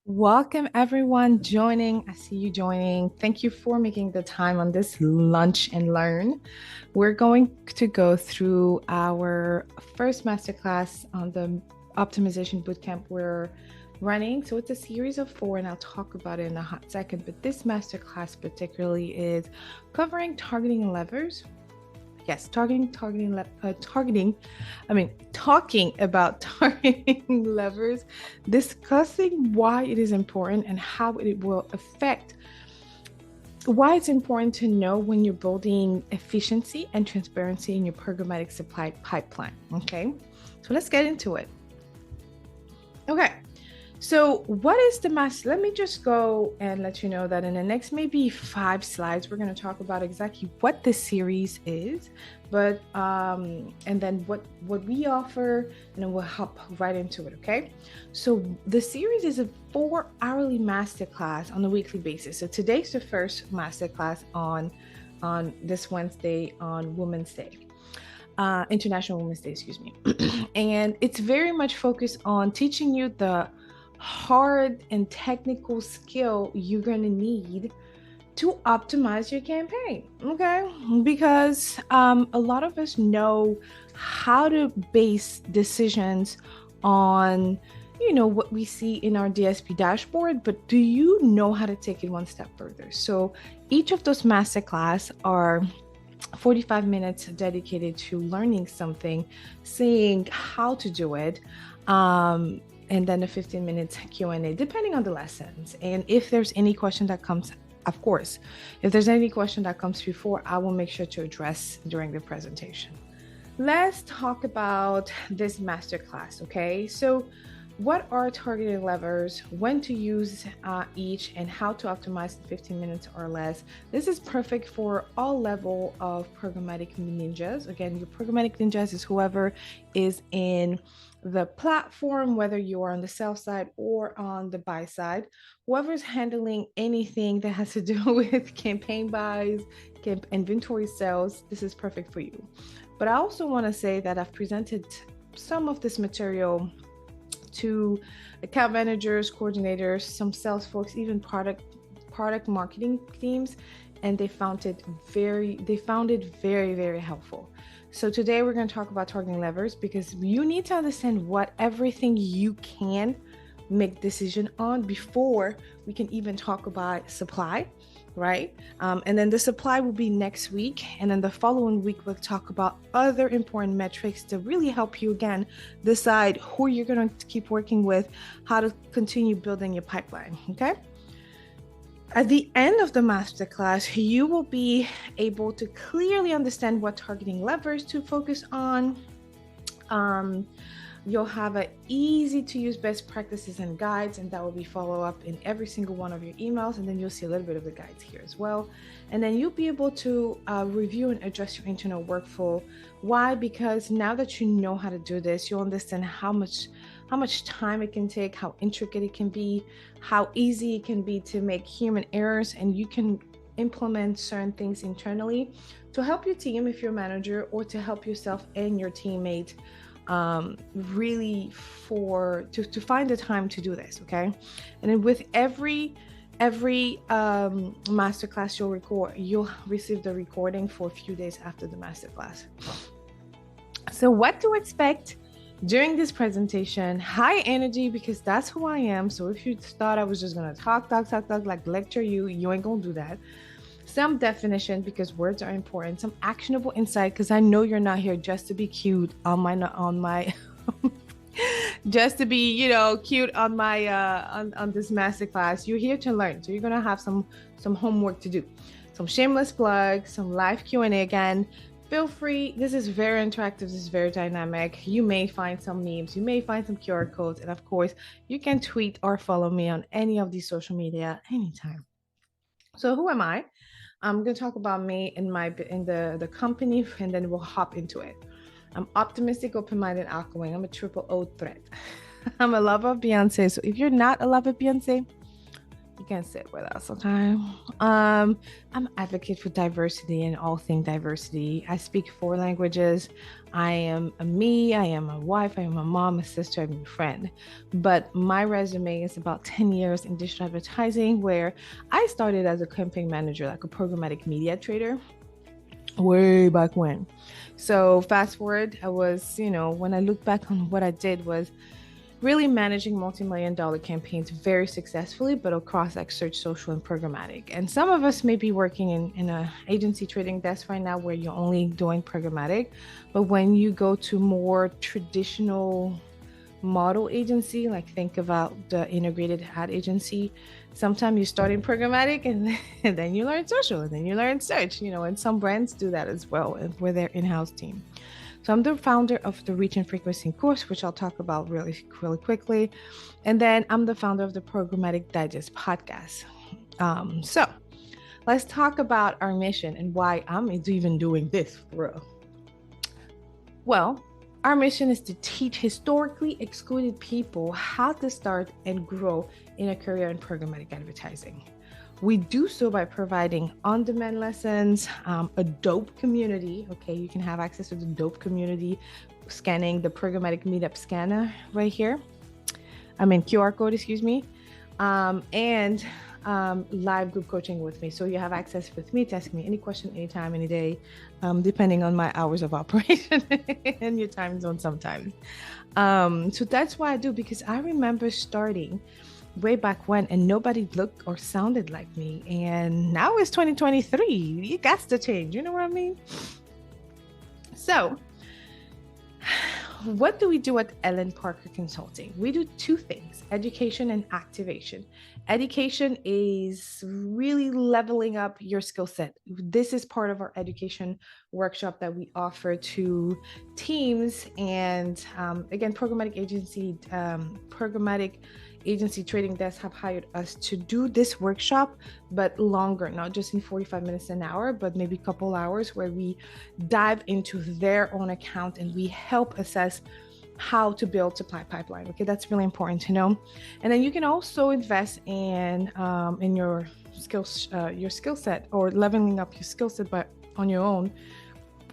Welcome everyone joining. I see you joining. Thank you for making the time on this lunch and learn. We're going to go through our first masterclass on the optimization bootcamp we're running. So it's a series of 4, and I'll talk about it in a hot second. But this masterclass particularly is covering targeting levers. Yes, talking about targeting levers, discussing why it is important and how it will affect, why it's important to know when you're building efficiency and transparency in your programmatic supply pipeline. Okay, so let's get into it. Okay. So what is the master? Let me just go and let you know that in the next maybe 5 slides, we're going to talk about exactly what this series is, but and then what we offer, and then we'll hop right into it. Okay. So the series is a 4-hourly masterclass on a weekly basis. So today's the first masterclass on this Wednesday, on Women's Day. International Women's Day, excuse me. And it's very much focused on teaching you the hard and technical skill you're going to need to optimize your campaign. Okay, because a lot of us know how to base decisions on what we see in our DSP dashboard, but do you know how to take it one step further? So each of those masterclass are 45 minutes dedicated to learning something, seeing how to do it, and then a 15 minutes Q&A, depending on the lessons. And if there's any question that comes, of course, if there's any question that comes before, I will make sure to address during the presentation. Let's talk about this masterclass, okay? So what are targeted levers, when to use each, and how to optimize in 15 minutes or less. This is perfect for all level of programmatic ninjas. Again, your programmatic ninjas is whoever is in the platform, whether you are on the sell side or on the buy side, whoever's handling anything that has to do with campaign buys, inventory sales, this is perfect for you. But I also want to say that I've presented some of this material to account managers, coordinators, some sales folks, even product marketing teams, and they found it very, very helpful. So today we're going to talk about targeting levers, because you need to understand what everything you can make decision on before we can even talk about supply, right? And then the supply will be next week. And then the following week, we'll talk about other important metrics to really help you, again, decide who you're going to keep working with, how to continue building your pipeline, okay? At the end of the masterclass, you will be able to clearly understand what targeting levers to focus on. You'll have an easy to use best practices and guides, and that will be follow up in every single one of your emails. And then you'll see a little bit of the guides here as well. And then you'll be able to review and adjust your internal workflow. Why? Because now that you know how to do this, you'll understand how much time it can take, how intricate it can be, how easy it can be to make human errors, and you can implement certain things internally to help your team if you're a manager, or to help yourself and your teammate really to find the time to do this, okay? And then with every masterclass you'll receive the recording for a few days after the masterclass. So what to expect during this presentation? High energy, because that's who I am. So if you thought I was just gonna talk, like lecture you ain't gonna do that. Some definition, because words are important. Some actionable insight, because I know you're not here just to be cute on my just to be cute on my on this masterclass. You're here to learn, so you're gonna have some homework to do, some shameless plug, some live Q&A. Again, feel free. This is very interactive. This is very dynamic. You may find some memes, you may find some QR codes, and of course you can tweet or follow me on any of these social media anytime. So who am I? I'm going to talk about me in the company, and then we'll hop into it. I'm optimistic, open-minded, outgoing. I'm a triple O threat. I'm a lover of Beyonce. So if you're not a lover of Beyonce, can sit with us, okay? I'm an advocate for diversity and all things diversity. I speak 4 languages. I am a me, I am a wife, I am a mom, a sister, I'm a friend. But my resume is about 10 years in digital advertising, where I started as a campaign manager, like a programmatic media trader, way back when. So fast forward, I was, when I look back on what I did was really managing multi-million-dollar campaigns very successfully, but across like search, social, and programmatic. And some of us may be working in a agency trading desk right now where you're only doing programmatic. But when you go to more traditional model agency, like think about the integrated ad agency, sometimes you start in programmatic and then you learn social and then you learn search, and some brands do that as well with their in-house team. So I'm the founder of the Reach and Frequency course, which I'll talk about really, really quickly. And then I'm the founder of the Programmatic Digest podcast. So let's talk about our mission and why I'm even doing this for real. Well, our mission is to teach historically excluded people how to start and grow in a career in programmatic advertising. We do so by providing on-demand lessons, a dope community. Okay, you can have access to the dope community, scanning the programmatic meetup scanner right here. QR code, excuse me. And live group coaching with me. So you have access with me to ask me any question, anytime, any day, depending on my hours of operation and your time zone sometimes. So that's why I do, because I remember starting way back when and nobody looked or sounded like me, and now it's 2023. You got to change, you know what I mean? So what do we do at Ellen Parker Consulting? We do 2 things: education and activation. Education is really leveling up your skill set. This is part of our education workshop that we offer to teams and again, programmatic agency trading desks have hired us to do this workshop, but longer, not just in 45 minutes an hour, but maybe a couple hours, where we dive into their own account and we help assess how to build supply pipeline. Okay, that's really important to know. And then you can also invest in your skill set, or leveling up your skill set, but on your own,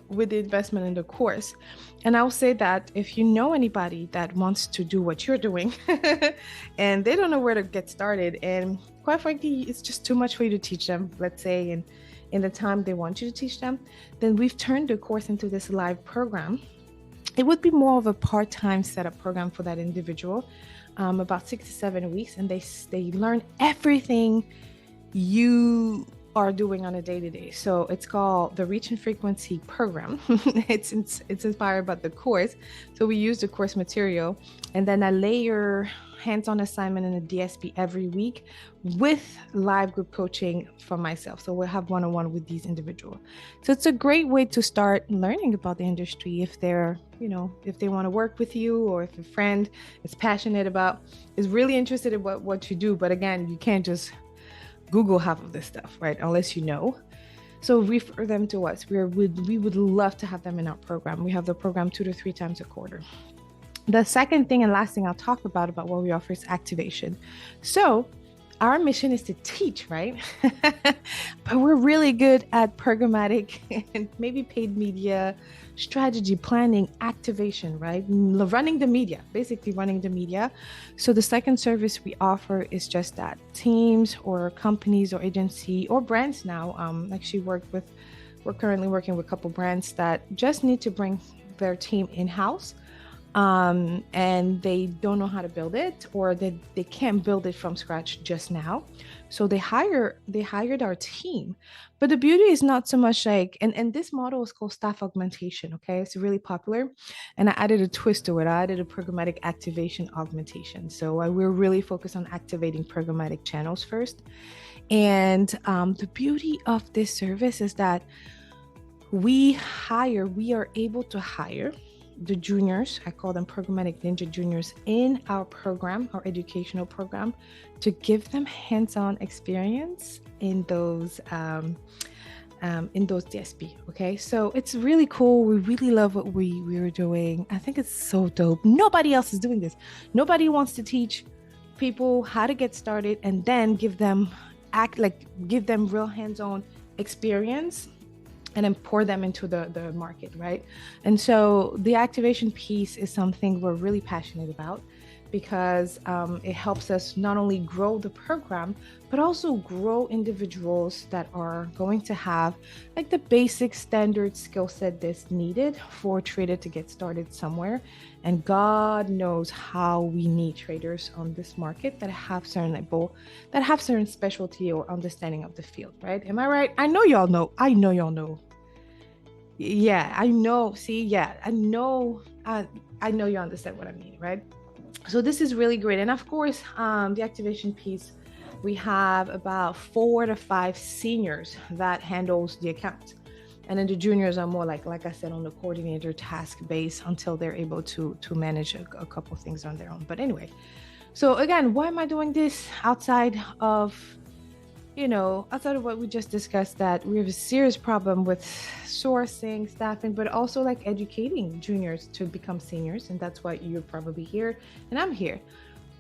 with the investment in the course. And I'll say that if you know anybody that wants to do what you're doing and they don't know where to get started, and quite frankly, it's just too much for you to teach them, let's say in the time they want you to teach them, then we've turned the course into this live program. It would be more of a part-time setup program for that individual, about 6 to 7 weeks, and they learn everything you are doing on a day-to-day. So it's called the Reach and Frequency program. It's inspired by the course. So we use the course material, and then I layer hands-on assignment in a DSP every week with live group coaching from myself. So we'll have one-on-one with these individuals. So it's a great way to start learning about the industry if they're, if they want to work with you, or if a friend is passionate about, is really interested in what you do. But again, you can't just Google half of this stuff, right? Unless you know. So refer them to us. We would love to have them in our program. We have the program 2 to 3 times a quarter. The second thing and last thing I'll talk about what we offer is activation. So our mission is to teach, right? But we're really good at programmatic and maybe paid media, strategy, planning, activation, right? Running the media, basically running the media. So the second service we offer is just that. Teams or companies or agency or brands now, we're currently working with a couple brands that just need to bring their team in-house. And they don't know how to build it, or they can't build it from scratch just now. So they hired our team. But the beauty is not so much like, and this model is called staff augmentation. Okay. It's really popular. And I added a twist to it. I added a programmatic activation augmentation. So we're really focused on activating programmatic channels first. And the beauty of this service is that we are able to hire the juniors, I call them Programmatic Ninja Juniors, in our program, our educational program, to give them hands-on experience in those DSP. Okay, so it's really cool. We really love what we were doing. I think it's so dope. Nobody else is doing this. Nobody wants to teach people how to get started, and then give them real hands-on experience, and then pour them into the market, right? And so the activation piece is something we're really passionate about, because it helps us not only grow the program, but also grow individuals that are going to have like the basic standard skill set that's needed for a trader to get started somewhere. And God knows how we need traders on this market that have certain specialty or understanding of the field, right? Am I right? I know y'all know. Yeah, I know. See, yeah, I know. I know you understand what I mean, right? So this is really great. And of course, the activation piece, we have about 4 to 5 seniors that handles the account. And then the juniors are more like I said, on the coordinator task base until they're able to manage a couple things on their own. But anyway, so again, why am I doing this outside of what we just discussed, that we have a serious problem with sourcing, staffing, but also like educating juniors to become seniors. And that's why you're probably here and I'm here.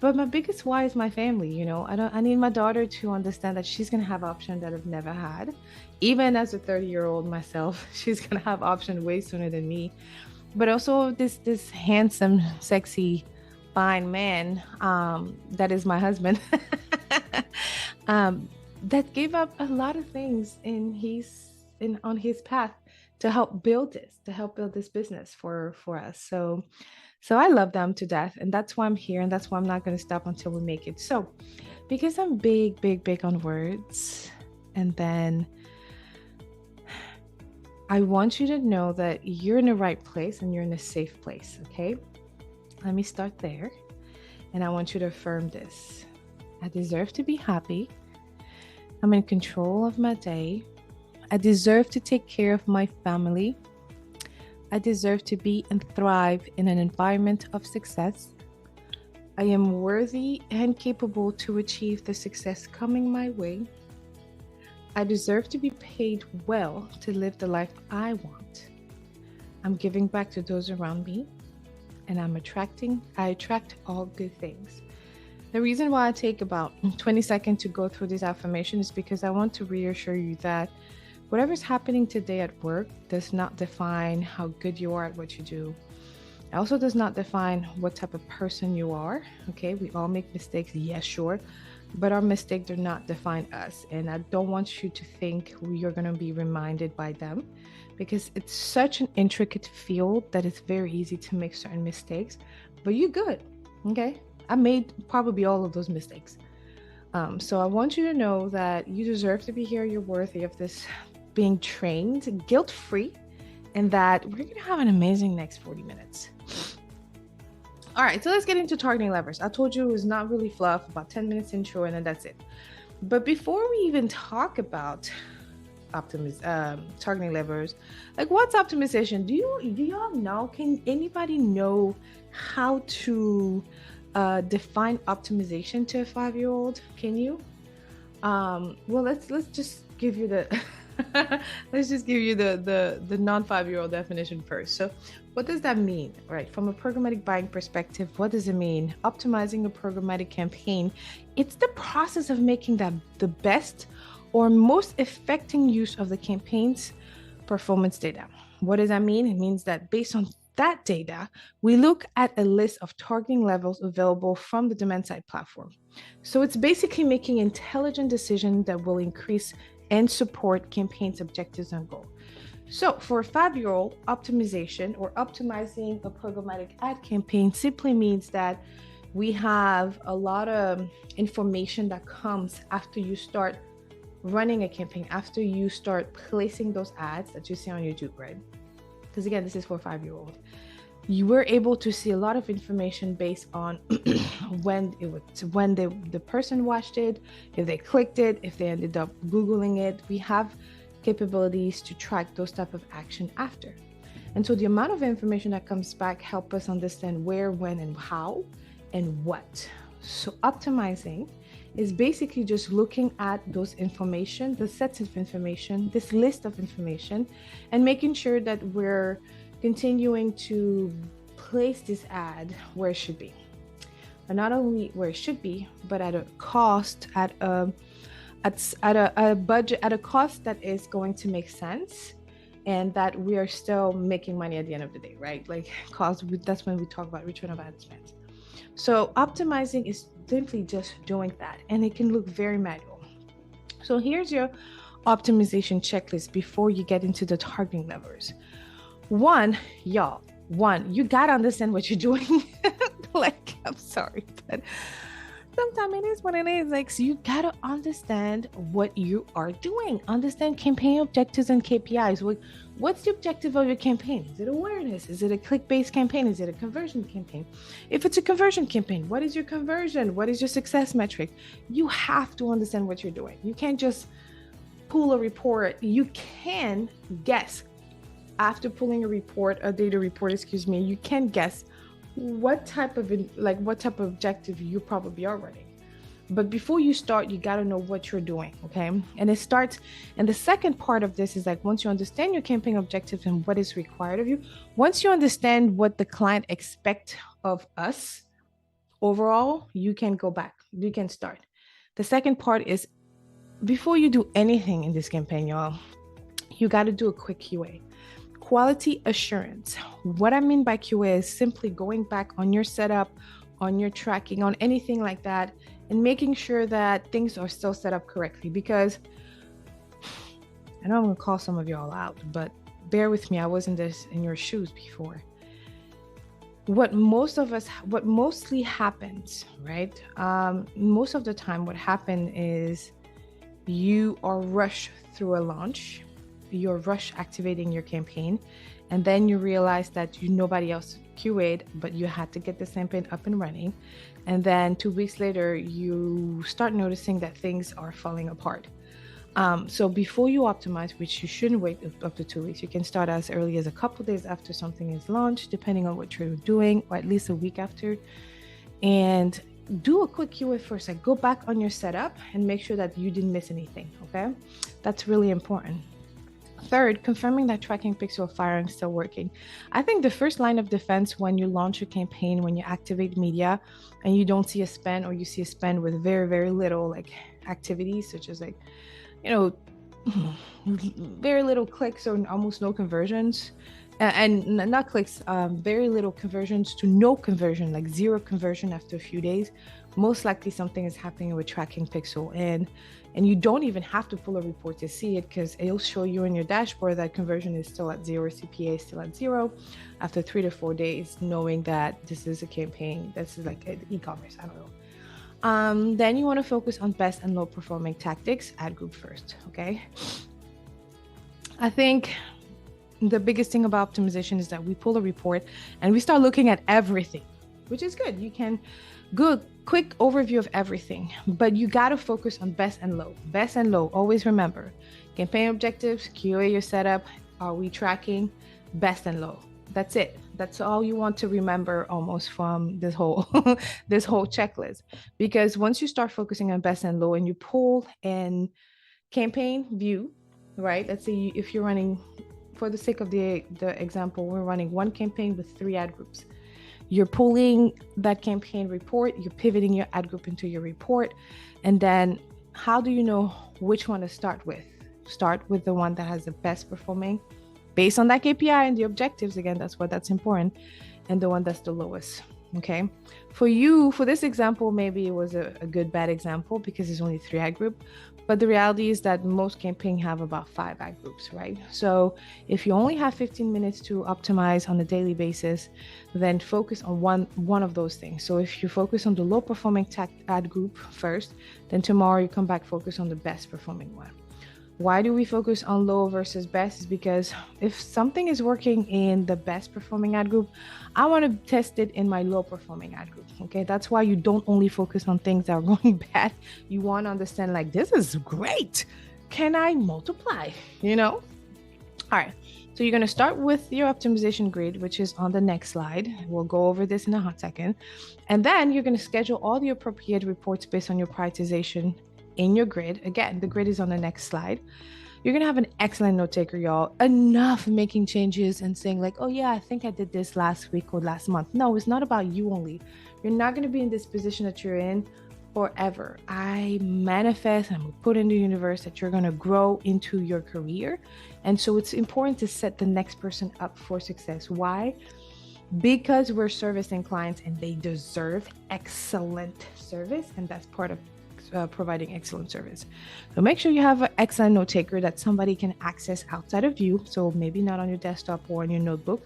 But my biggest why is my family. I need my daughter to understand that she's going to have options that I've never had. Even as a 30-year-old myself, she's going to have options way sooner than me. But also this handsome, sexy, fine man, that is my husband. That gave up a lot of things on his path to help build this business for us. So I love them to death, and that's why I'm here, and that's why I'm not going to stop until we make it. So because I'm big on words, and then I want you to know that you're in the right place and you're in a safe place. Okay, let me start there, and I want you to affirm this. I deserve to be happy. I'm in control of my day. I deserve to take care of my family. I deserve to be and thrive in an environment of success. I am worthy and capable to achieve the success coming my way. I deserve to be paid well to live the life I want. I'm giving back to those around me, and I attract all good things. The reason why I take about 20 seconds to go through this affirmation is because I want to reassure you that whatever's happening today at work does not define how good you are at what you do. It also does not define what type of person you are. Okay, we all make mistakes, yes, sure, but our mistakes do not define us. And I don't want you to think you're going to be reminded by them, because it's such an intricate field that it's very easy to make certain mistakes, but you're good. Okay, I made probably all of those mistakes. So I want you to know that you deserve to be here. You're worthy of this being trained guilt-free, and that we're going to have an amazing next 40 minutes. All right, so let's get into targeting levers. I told you it was not really fluff, about 10 minutes intro, and then that's it. But before we even talk about targeting levers, like what's optimization? Do y'all know? Can anybody know how to define optimization to a 5-year-old? Can you? Well, let's just give you the let's just give you the non-5-year-old definition first. So what does that mean, right? From a programmatic buying perspective, what does it mean? Optimizing a programmatic campaign, it's the process of making that the best or most effective use of the campaign's performance data. What does that mean? It means that based on that data, we look at a list of targeting levels available from the demand side platform. So it's basically making intelligent decisions that will increase and support campaigns' objectives and goals. So for a 5-year-old, optimization or optimizing a programmatic ad campaign simply means that we have a lot of information that comes after you start running a campaign, after you start placing those ads that you see on YouTube, right? Because again, this is for a 5-year-old. You were able to see a lot of information based on when the person watched it, if they clicked it, if they ended up Googling it. We have capabilities to track those type of action after. And so the amount of information that comes back help us understand where, when, and how, and what. So optimizing is basically just looking at those information, the sets of information, this list of information, and making sure that we're continuing to place this ad where it should be. are not only where it should be, but at a cost, at a budget, at a cost that is going to make sense, and that we are still making money at the end of the day, right? Like cost, that's when we talk about return of ad spend. So optimizing is simply just doing that, and it can look very manual. So here's your optimization checklist before you get into the targeting levers. One, you gotta understand what you're doing. Like, I'm sorry, but sometimes it is what it is. Like, so you gotta understand what you are doing. Understand campaign objectives and KPIs. What's the objective of your campaign? Is it awareness? Is it a click-based campaign? Is it a conversion campaign? If it's a conversion campaign, what is your conversion? What is your success metric? You have to understand what you're doing. You can't just pull a report. You can guess. After pulling a data report, you can guess what type of objective you probably are running. But before you start, you got to know what you're doing, okay? And the second part of this is like, once you understand your campaign objectives and what is required of you, once you understand what the client expects of us overall, you can go back, you can start. The second part is, before you do anything in this campaign, y'all, you got to do a quick QA. Quality assurance. What I mean by QA is simply going back on your setup, on your tracking, on anything like that, and making sure that things are still set up correctly. Because I know I'm gonna call some of y'all out, but bear with me, I was in your shoes before. What mostly happens, right? Most of the time what happens is you are rushed through a launch, you're rush activating your campaign, and then you realize that nobody else QA'd, but you had to get the campaign up and running. And then 2 weeks later, you start noticing that things are falling apart. So before you optimize, which you shouldn't wait up to 2 weeks, you can start as early as a couple days after something is launched, depending on what you're doing, or at least a week after. And do a quick QA first. Like, go back on your setup and make sure that you didn't miss anything, okay? That's really important. Third, confirming that tracking pixel firing is still working. I think the first line of defense when you launch a campaign, when you activate media and you don't see a spend, or you see a spend with very, very little like activities, such as like, very little clicks or almost no conversions, and not clicks, very little conversions to no conversion, like zero conversion after a few days, most likely something is happening with tracking pixel. And you don't even have to pull a report to see it, because it'll show you in your dashboard that conversion is still at zero, CPA is still at zero after 3 to 4 days, knowing that this is a campaign, this is like e-commerce, I don't know. Then you want to focus on best and low performing tactics, ad group first, okay? I think the biggest thing about optimization is that we pull a report and we start looking at everything, which is good. You can quick overview of everything, but you got to focus on best and low. Best and low, always remember. Campaign objectives, QA your setup, are we tracking, best and low. That's it. That's all you want to remember almost from this whole this whole checklist. Because once you start focusing on best and low and you pull in campaign view, right? Let's say if you're running, for the sake of the example, we're running one campaign with 3 ad groups. You're pulling that campaign report, you're pivoting your ad group into your report, and then how do you know which one to start with? Start with the one that has the best performing based on that KPI and the objectives. Again, that's important, and the one that's the lowest. Okay, for this example, maybe it was a good bad example because there's only 3 ad group, but the reality is that most campaigns have about 5 ad groups, right? So if you only have 15 minutes to optimize on a daily basis, then focus on one of those things. So if you focus on the low performing ad group first, then tomorrow you come back, focus on the best performing one. Why do we focus on low versus best? Is because if something is working in the best performing ad group, I want to test it in my low performing ad group. Okay, that's why you don't only focus on things that are going bad. You want to understand, like, this is great. Can I multiply? All right. So you're going to start with your optimization grid, which is on the next slide. We'll go over this in a hot second. And then you're going to schedule all the appropriate reports based on your prioritization in your grid. Again, the grid is on the next slide. You're going to have an excellent note taker, y'all. Enough making changes and saying like, oh yeah, I think I did this last week or last month. No, it's not about you only. You're not going to be in this position that you're in forever. I manifest and put in the universe that you're going to grow into your career. And so it's important to set the next person up for success. Why? Because we're servicing clients and they deserve excellent service. And that's part of providing excellent service. So make sure you have an excellent note taker that somebody can access outside of you. So maybe not on your desktop or on your notebook,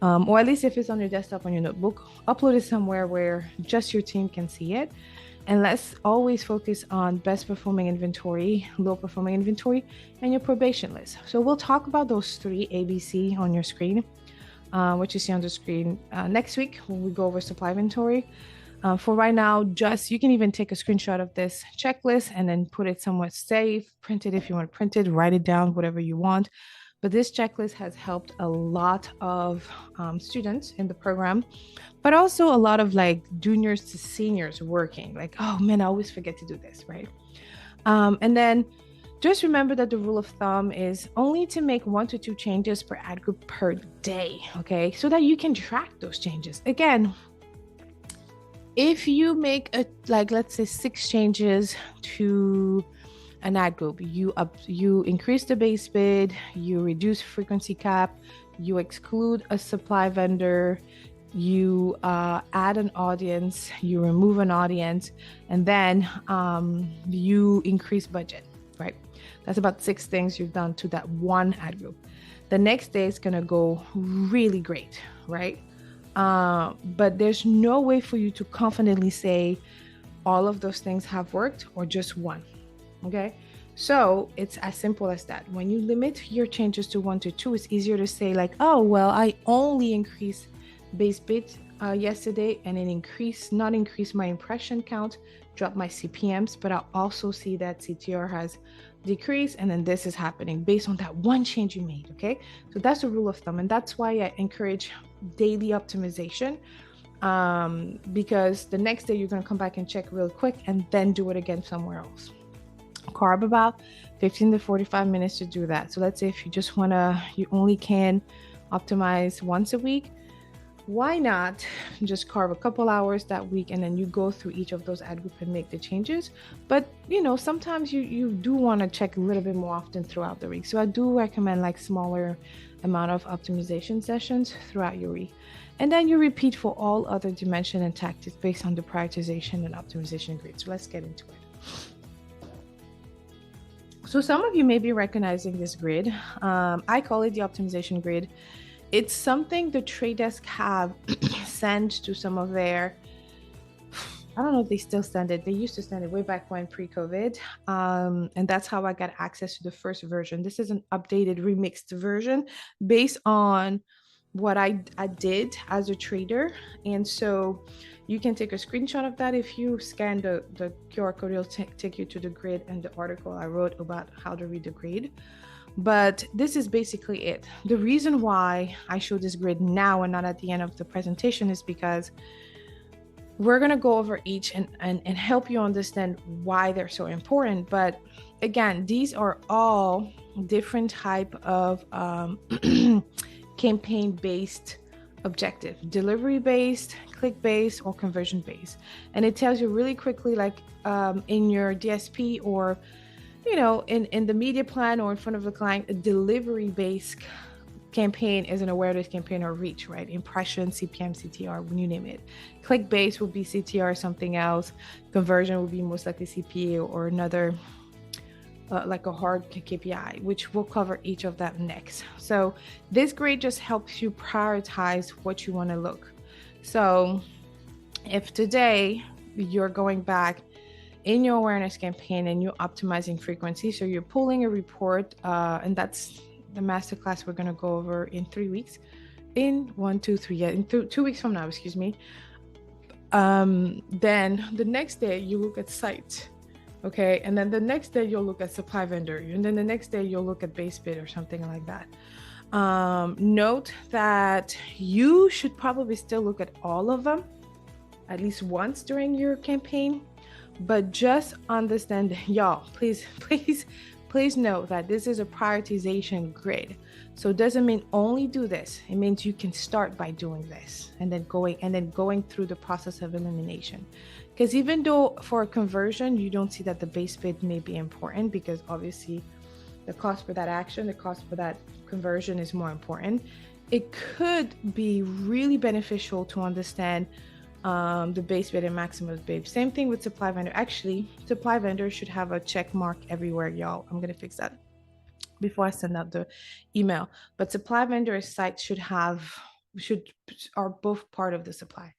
or at least if it's on your desktop on your notebook, upload it somewhere where just your team can see it. And let's always focus on best performing inventory, low performing inventory, and your probation list. So we'll talk about those 3 ABC on your screen, which you see on the screen next week when we go over supply inventory. For right now, just you can even take a screenshot of this checklist and then put it somewhere safe, print it if you want to print it, write it down, whatever you want. But this checklist has helped a lot of students in the program, but also a lot of like juniors to seniors working like, oh man, I always forget to do this, right? And then just remember that the rule of thumb is only to make 1 to 2 changes per ad group per day, okay? So that you can track those changes. Again, if you make let's say 6 changes to an ad group, you increase the base bid, you reduce frequency cap, you exclude a supply vendor, you add an audience, you remove an audience, and then you increase budget, right? That's about 6 things you've done to that one ad group. The next day is gonna go really great, right? But there's no way for you to confidently say all of those things have worked or just one, okay? So it's as simple as that. When you limit your changes to 1 to 2, it's easier to say like, oh, well, I only increased base bid yesterday and it not increase my impression count, drop my CPMs, but I'll also see that CTR has decreased, and then this is happening based on that one change you made, okay? So that's the rule of thumb, and that's why I encourage daily optimization, because the next day you're going to come back and check real quick and then do it again somewhere else. Carve about 15 to 45 minutes to do that. So let's say if you only can optimize once a week, why not just carve a couple hours that week and then you go through each of those ad groups and make the changes. But sometimes you do want to check a little bit more often throughout the week. So I do recommend like smaller amount of optimization sessions throughout your week. And then you repeat for all other dimension and tactics based on the prioritization and optimization grid. So let's get into it. So some of you may be recognizing this grid. I call it the optimization grid. It's something the trade desk have sent to some of their, I don't know if they still send it. They used to send it way back when pre-COVID. And that's how I got access to the first version. This is an updated remixed version based on what I did as a trader. And so you can take a screenshot of that. If you scan the QR code, it'll take you to the grid and the article I wrote about how to read the grid. But this is basically it. The reason why I show this grid now and not at the end of the presentation is because we're going to go over each and help you understand why they're so important. But again, these are all different type of campaign-based objective, delivery-based, click-based, or conversion-based. And it tells you really quickly, like in your DSP or in the media plan or in front of the client, a delivery-based campaign is an awareness campaign or reach, right? Impression, CPM, CTR, when you name it. Click-based will be CTR, something else. Conversion will be most likely CPA or another, like a hard KPI, which we'll cover each of that next. So this grade just helps you prioritize what you want to look. So if today you're going back in your awareness campaign and you're optimizing frequency, so you're pulling a report, and that's the masterclass we're going to go over in 3 weeks, in 2 weeks from now, excuse me. Then the next day you look at site, okay, and then the next day you'll look at supply vendor, and then the next day you'll look at base bid or something like that. Note that you should probably still look at all of them at least once during your campaign. But just understand, y'all, please please note that this is a prioritization grid. So it doesn't mean only do this. It means you can start by doing this and then going through the process of elimination. Because even though for a conversion, you don't see that the base bid may be important, because obviously the cost for that action, the cost for that conversion is more important. It could be really beneficial to understand the base bid and maximum bid. Same thing with supply vendor. Actually, supply vendor should have a check mark everywhere, y'all. I'm gonna fix that before I send out the email. But supply vendor sites are both part of the supply.